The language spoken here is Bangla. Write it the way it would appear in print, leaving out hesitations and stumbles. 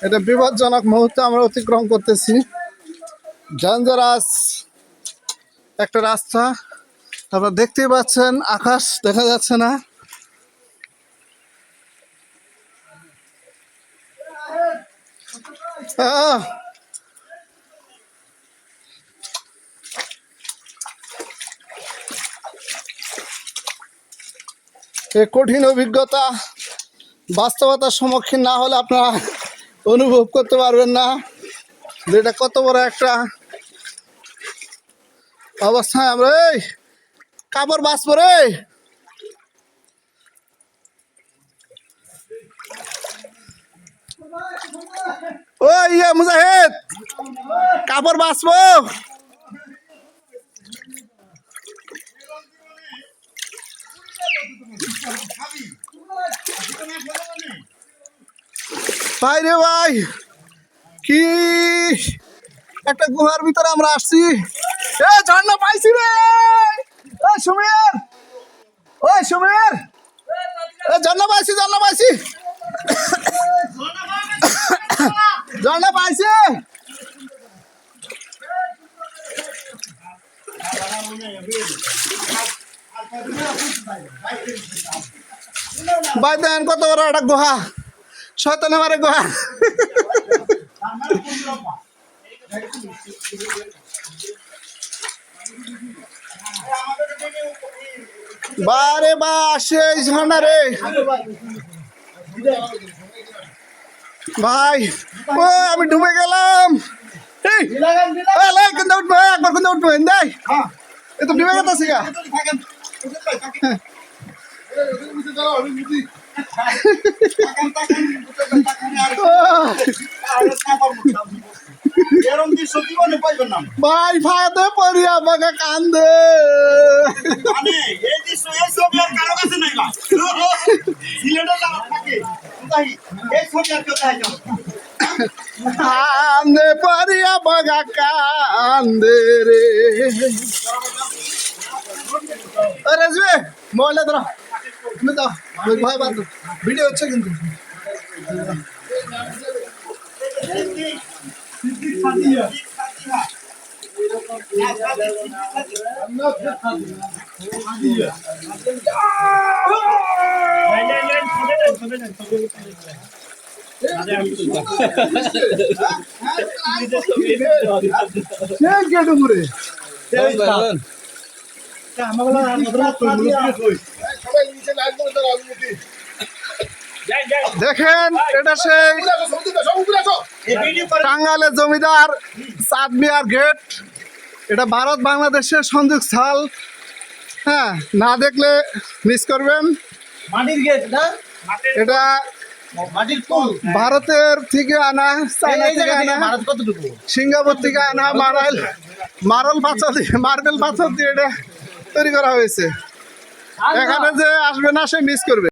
এটা বিপজ্জনক মুহূর্ত আমরা অতিক্রম করতেছি। ডেঞ্জারাস একটা রাস্তা, আপনারা দেখতেই পাচ্ছেন আকাশ দেখা যাচ্ছে না। এই কঠিন অভিজ্ঞতা বাস্তবতার সম্মুখীন না হলে আপনারা অনুভব করতে পারবেন না যেটা কত বড় একটা অবস্থায় আমরা। এই কাপড় বাঁচবো রে, ও ইয়ে মুজাহিদ, কাপড় বাঁচবো। ভাই রে ভাই, কি একটা গুহার ভিতরে আমরা আসছি। এ ঝর্ণা পাইছি রে, ওই সুমের, ওই সুমের, ঝর্ণা পাইছি, ঝর্ণা পাইছি, ঝর্ণা পাইছি। ভাই দেন কত বড় একটা গুহা, শয়তান আমারে গুহা। বারে বা আসে ঝর্ণা রে ভাই, ও আমি ডুবে গেলাম। কিন্তু উঠবো একবার, কিন্তু উঠবো দেয় এ তো ডুবে গেছে গা। ভাই ফায়দে পড়িয়া বাগা কান্দে, কান্দে পড়িয়া বাগা কান্দে রে। রাজবে মোবাইলটা ধরো, তুমি দাও, ভয় বাদ ভিডিও হচ্ছে কিন্তু। দেখেন এটা সেই টাঙ্গাইলের জমিদার চাঁদ মিয়ার গেট। এটা ভারত বাংলাদেশের সংযোগ স্থল। হ্যাঁ, না দেখলে মিস করবেন। মাটির গেট না, এটা মাটির পুল, ভারতের থেকে আনা, চায়না থেকে আনা, ভারত কতটুকু, সিঙ্গাপুর থেকে আনা মার্বেল পাথর দিয়ে এটা তৈরি করা হয়েছে। এখানে যে আসবে না সে মিস করবে।